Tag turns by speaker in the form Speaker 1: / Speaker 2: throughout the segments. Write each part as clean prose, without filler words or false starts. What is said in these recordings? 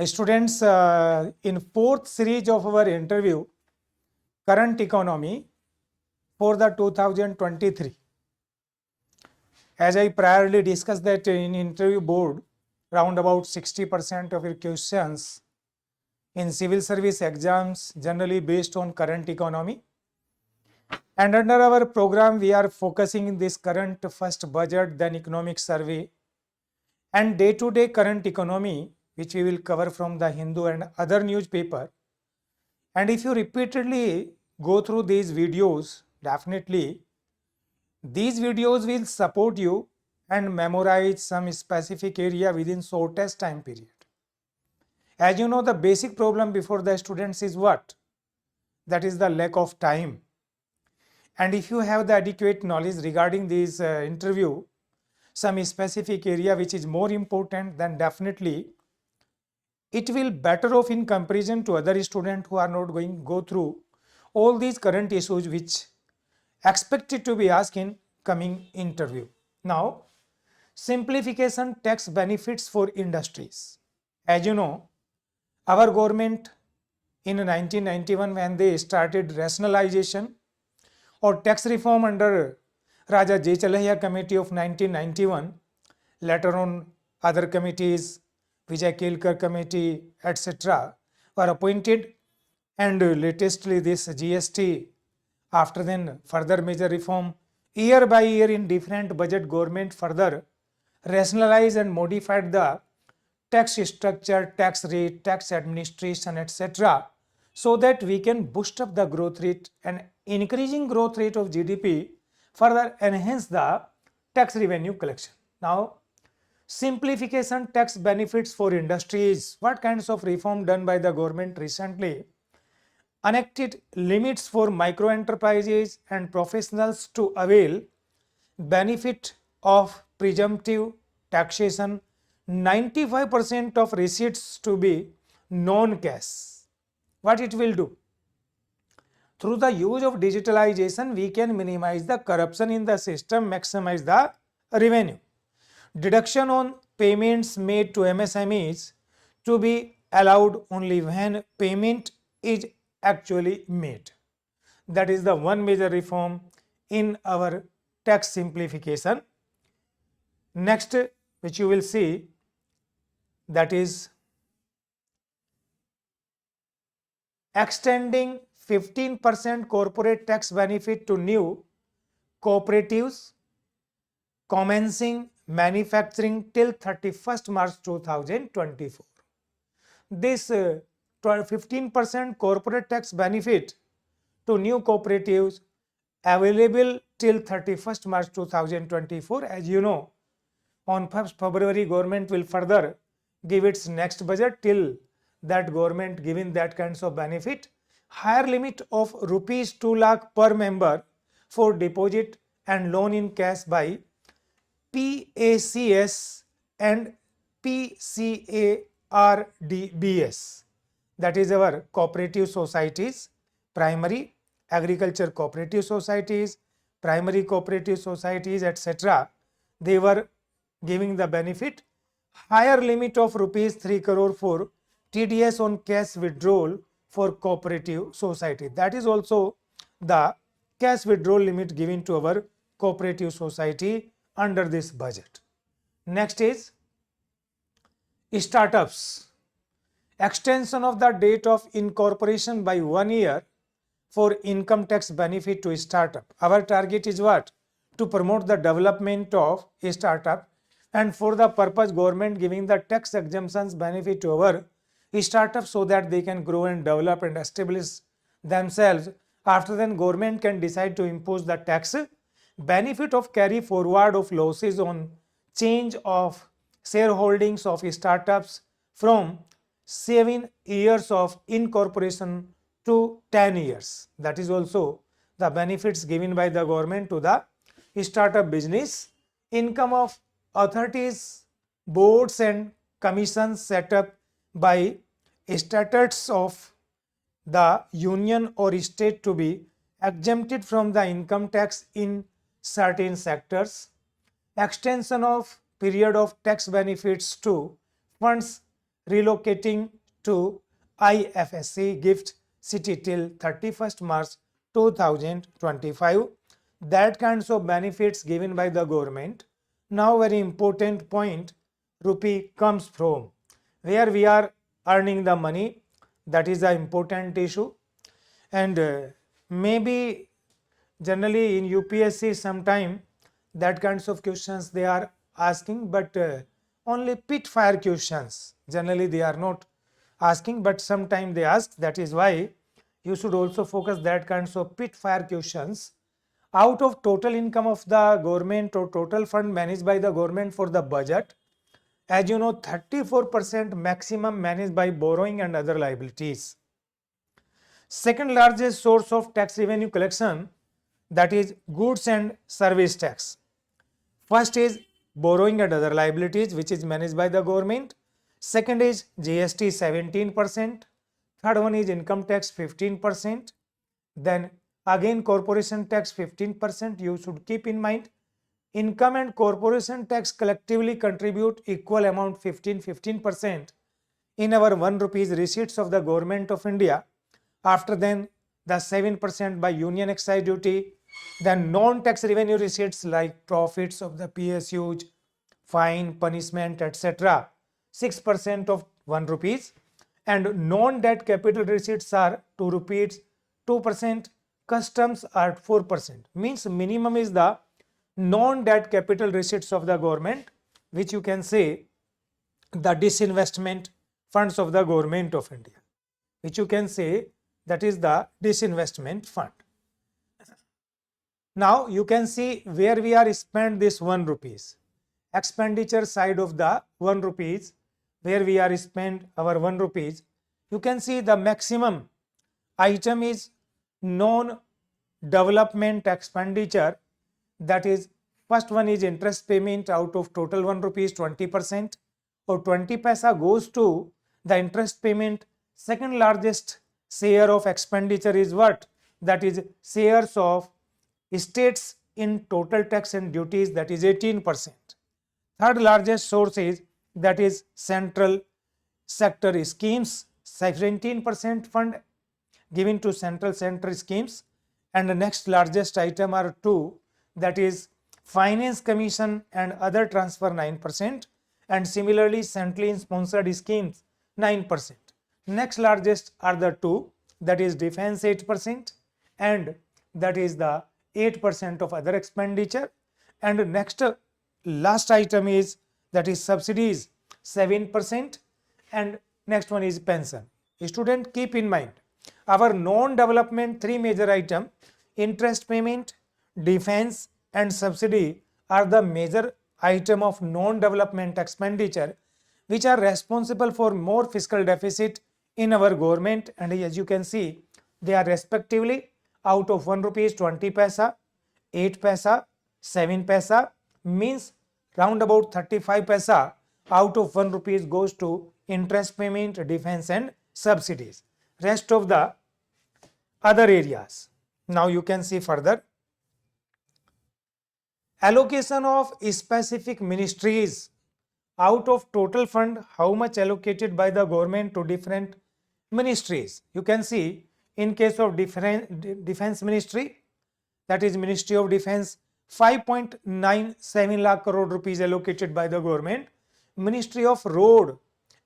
Speaker 1: Students, in fourth series of our interview, current economy for the 2023. As I priorly discussed that in interview board, round about 60% of your questions in civil service exams generally based on current economy. And under our program, we are focusing in this current first budget, then economic survey, and day-to-day current economy, which we will cover from the Hindu and other newspaper. And if you repeatedly go through these videos, definitely these videos will support you and memorize some specific area within shortest time period. As you know, the basic problem before the students is what? That is the lack of time. And if you have the adequate knowledge regarding this interview, some specific area which is more important, then definitely it will better off in comparison to other students who are not going go through all these current issues which expected to be asked in coming interview. Now, simplification tax benefits for industries. As you know, our government in 1991 when they started rationalization or tax reform under Raja J. Chalahia Committee of 1991, later on other committees, Vijay Kelkar Committee, etc. were appointed, and latestly this GST, after then further major reform, year by year in different budget government further rationalized and modified the tax structure, tax rate, tax administration, etc. so that we can boost up the growth rate, and increasing growth rate of GDP further enhance the tax revenue collection. Now, simplification tax benefits for industries. What kinds of reform done by the government recently? Enacted limits for micro enterprises and professionals to avail benefit of presumptive taxation, 95% of receipts to be non-cash. What it will do? Through the use of digitalization, we can minimize the corruption in the system, maximize the revenue. Deduction on payments made to MSMEs to be allowed only when payment is actually made. That is the one major reform in our tax simplification. Next, which you will see, that is extending 15% corporate tax benefit to new cooperatives commencing manufacturing till 31st March 2024. This 15% corporate tax benefit to new cooperatives available till 31st March 2024. As you know, on 1st February government will further give its next budget. Till that government giving that kinds of benefit. Higher limit of rupees 2 lakh per member for deposit and loan in cash by PACS and PCARDBS, that is our cooperative societies, primary agriculture cooperative societies, primary cooperative societies, etc. They were giving the benefit. Higher limit of rupees 3 crore for TDS on cash withdrawal for cooperative society. That is also the cash withdrawal limit given to our cooperative society under this budget. Next is startups. Extension of the date of incorporation by 1 year for income tax benefit to startup. Our target is what? To promote the development of a startup, and for the purpose government giving the tax exemptions benefit to our startups so that they can grow and develop and establish themselves. After then government can decide to impose the tax benefit of carry forward of losses on change of shareholdings of startups from 7 years of incorporation to 10 years. That is also the benefits given by the government to the startup business. Income of authorities, boards and commissions set up by statutes of the union or state to be exempted from the income tax in certain sectors. Extension of period of tax benefits to funds relocating to IFSC gift city till 31st March 2025. That kinds of benefits given by the government. Now very important point, rupee comes from where we are earning the money. That is the important issue. And maybe generally in UPSC sometime that kinds of questions they are asking, but only pit fire questions generally they are not asking, but sometime they ask. That is why you should also focus that kinds of pit fire questions. Out of total income of the government or total fund managed by the government for the budget, as you know, 34% maximum managed by borrowing and other liabilities. Second largest source of tax revenue collection, that is goods and service tax. First is borrowing and other liabilities, which is managed by the government. Second is GST 17%. Third one is income tax 15%. Then again corporation tax 15%. You should keep in mind income and corporation tax collectively contribute equal amount 15% in our 1 rupees receipts of the government of India. After then the 7% by union excise duty, then non-tax revenue receipts like profits of the PSUs, fine, punishment, etc. 6% of 1 rupees, and non-debt capital receipts are 2 rupees, 2%, customs are 4%. Means minimum is the non-debt capital receipts of the government, which you can say the disinvestment funds of the government of India, which you can say that is the disinvestment fund. Now you can see where we are spent this 1 rupees. Expenditure side of the 1 rupees, where we are spent our 1 rupees, you can see the maximum item is non-development expenditure. That is, first one is interest payment out of total 1 rupees 20% or 20 paisa goes to the interest payment. Second largest share of expenditure is what? That is shares of states in total tax and duties, that is 18%. Third largest source is that is central sector schemes, 17% fund given to central sector schemes, and the next largest item are two, that is finance commission and other transfer 9%, and similarly centrally sponsored schemes 9%. Next largest are the two, that is defense 8% and that is the 8% of other expenditure, and next last item is that is subsidies 7%, and next one is pension. Student, keep in mind our non-development three major item, interest payment, defense and subsidy are the major item of non-development expenditure which are responsible for more fiscal deficit in our government, and as you can see they are respectively out of 1 rupees 20 paisa, 8 paisa, 7 paisa, means round about 35 paisa out of 1 rupees goes to interest payment, defense and subsidies. Rest of the other areas. Now you can see further. Allocation of specific ministries out of total fund, how much allocated by the government to different ministries. You can see in case of defense ministry, that is Ministry of Defense, 5.97 lakh crore rupees allocated by the government. Ministry of Road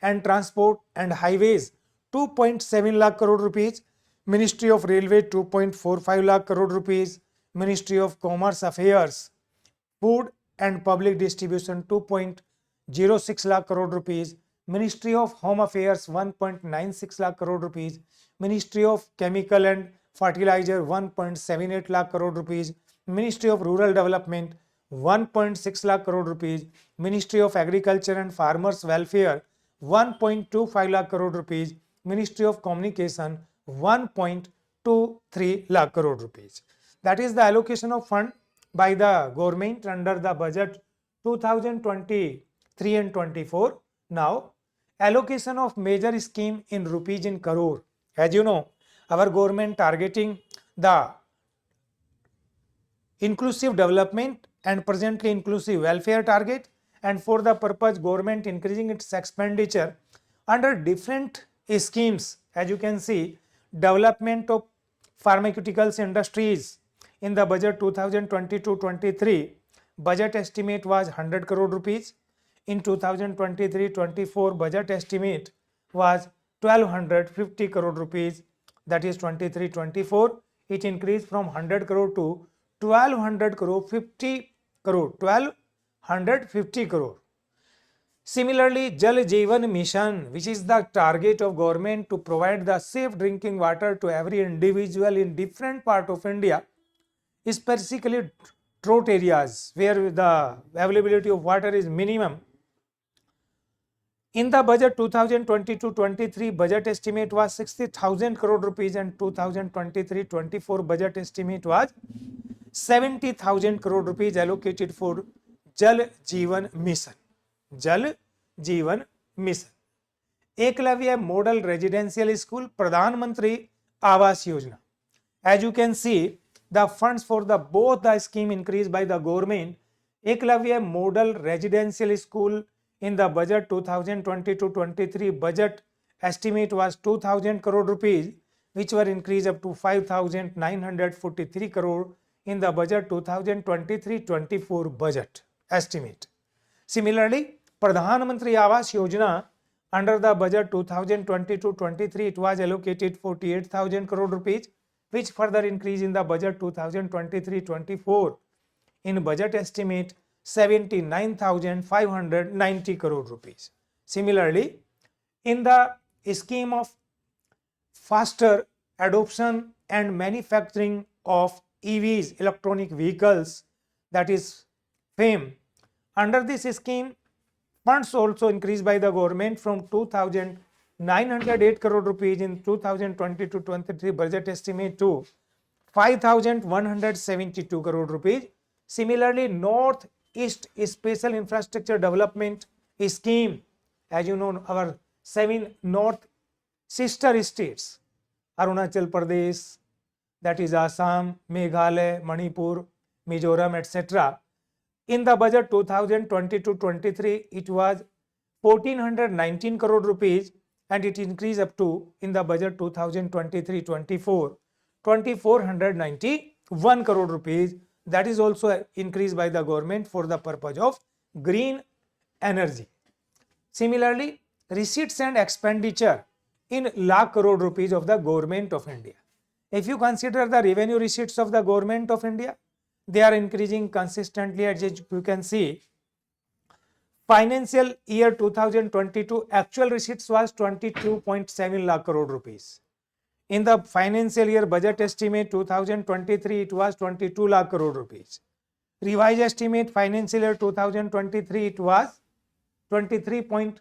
Speaker 1: and Transport and Highways, 2.7 lakh crore rupees. Ministry of Railway, 2.45 lakh crore rupees. Ministry of Commerce Affairs, Food and Public Distribution, 2.06 lakh crore rupees. Ministry of Home Affairs, 1.96 lakh crore rupees. Ministry of Chemical and Fertilizer, 1.78 lakh crore rupees. Ministry of Rural Development, 1.6 lakh crore rupees. Ministry of Agriculture and Farmers Welfare, 1.25 lakh crore rupees. Ministry of Communication, 1.23 lakh crore rupees. That is the allocation of fund by the government under the budget 2023 and 24. Now, allocation of major scheme in rupees in crore. As you know, our government targeting the inclusive development and presently inclusive welfare target, and for the purpose government increasing its expenditure under different schemes. As you can see, development of pharmaceuticals industries in the budget 2022-23, budget estimate was 100 crore rupees. In 2023-24, budget estimate was 1250 crore rupees, that is 23-24. It increased from 100 crore to 1200 crore, 50 crore, 1250 crore. Similarly, Jal Jeevan Mission, which is the target of government to provide the safe drinking water to every individual in different part of India, especially drought areas where the availability of water is minimum. In the budget 2022-23, budget estimate was 60,000 crore rupees and 2023-24 budget estimate was 70,000 crore rupees allocated for Jal Jeevan Mission. Jal Jeevan Mission. Eklavya Model Residential School, Pradhan Mantri Awas Yojana. As you can see, the funds for the both the scheme increased by the government. Eklavya Model Residential School in the budget 2022-23 budget estimate was 2,000 crore rupees, which were increased up to 5,943 crore in the budget 2023-24 budget estimate. Similarly, Pradhan Mantri Awas Yojana, under the budget 2022-23, it was allocated 48,000 crore rupees, which further increased in the budget 2023-24 in budget estimate 79,590 crore rupees. Similarly, in the scheme of faster adoption and manufacturing of EVs, electronic vehicles, that is FAME, under this scheme, funds also increased by the government from 2,908 crore rupees in 2022-23 budget estimate to 5,172 crore rupees. Similarly, North East Special Infrastructure Development Scheme, as you know, our 7 North sister states, Arunachal Pradesh, that is Assam, Meghalaya, Manipur, Mizoram, etc. In the budget 2022-23, it was 1,419 crore rupees and it increased up to, in the budget 2023-24, 2,491 crore rupees. That is also increased by the government for the purpose of green energy. Similarly, receipts and expenditure in lakh crore rupees of the government of India. If you consider the revenue receipts of the government of India, they are increasing consistently. As you can see, financial year 2022 actual receipts was 22.7 lakh crore rupees. In the financial year budget estimate 2023, it was 22 lakh crore rupees. Revised estimate financial year 2023, it was 23.5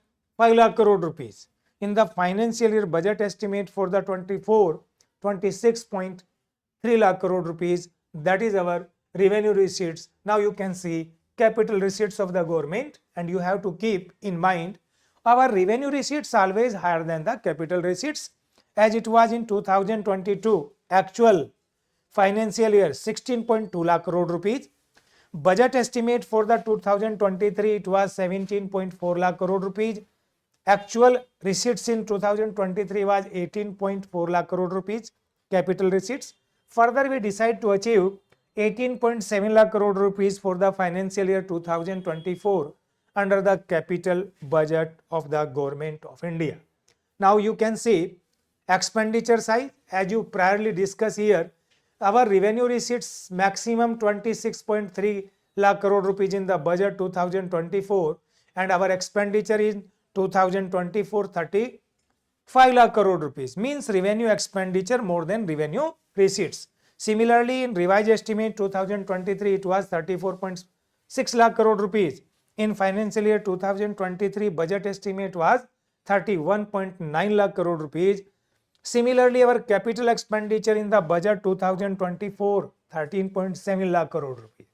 Speaker 1: lakh crore rupees. In the financial year budget estimate for the 24, 26.3 lakh crore rupees. That is our revenue receipts. Now you can see capital receipts of the government, and you have to keep in mind our revenue receipts always higher than the capital receipts, as it was in 2022 actual financial year 16.2 lakh crore rupees. Budget estimate for the 2023, it was 17.4 lakh crore rupees. Actual receipts in 2023 was 18.4 lakh crore rupees capital receipts. Further, we decide to achieve 18.7 lakh crore rupees for the financial year 2024 under the capital budget of the government of India. Now you can see expenditure side, as you priorly discussed here, our revenue receipts maximum 26.3 lakh crore rupees in the budget 2024, and our expenditure in 2024 35 lakh crore rupees, means revenue expenditure more than revenue receipts. Similarly, in revised estimate 2023, it was 34.6 lakh crore rupees. In financial year 2023, budget estimate was 31.9 lakh crore rupees. Similarly, our capital expenditure in the budget 2024, 13.7 lakh crore rupees.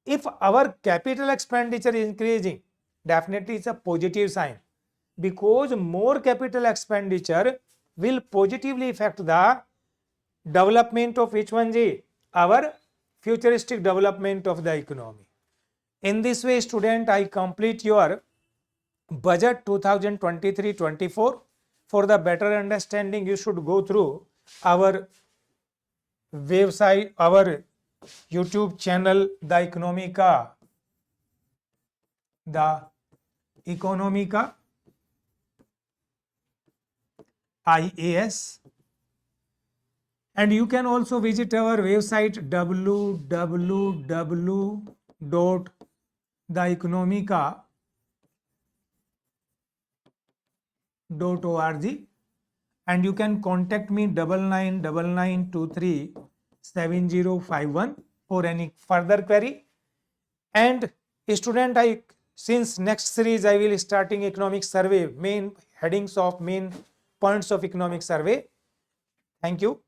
Speaker 1: If our capital expenditure is increasing, definitely it's a positive sign, because more capital expenditure will positively affect the development of H1G, our futuristic development of the economy. In this way, student, I complete your budget 2023-24. For the better understanding, you should go through our website, our YouTube channel, The Economica IAS, and you can also visit our website www.theeconomica.org, and you can contact me 9999237051 for any further query. And student, since next series I will starting economic survey, main headings of main points of economic survey. Thank you.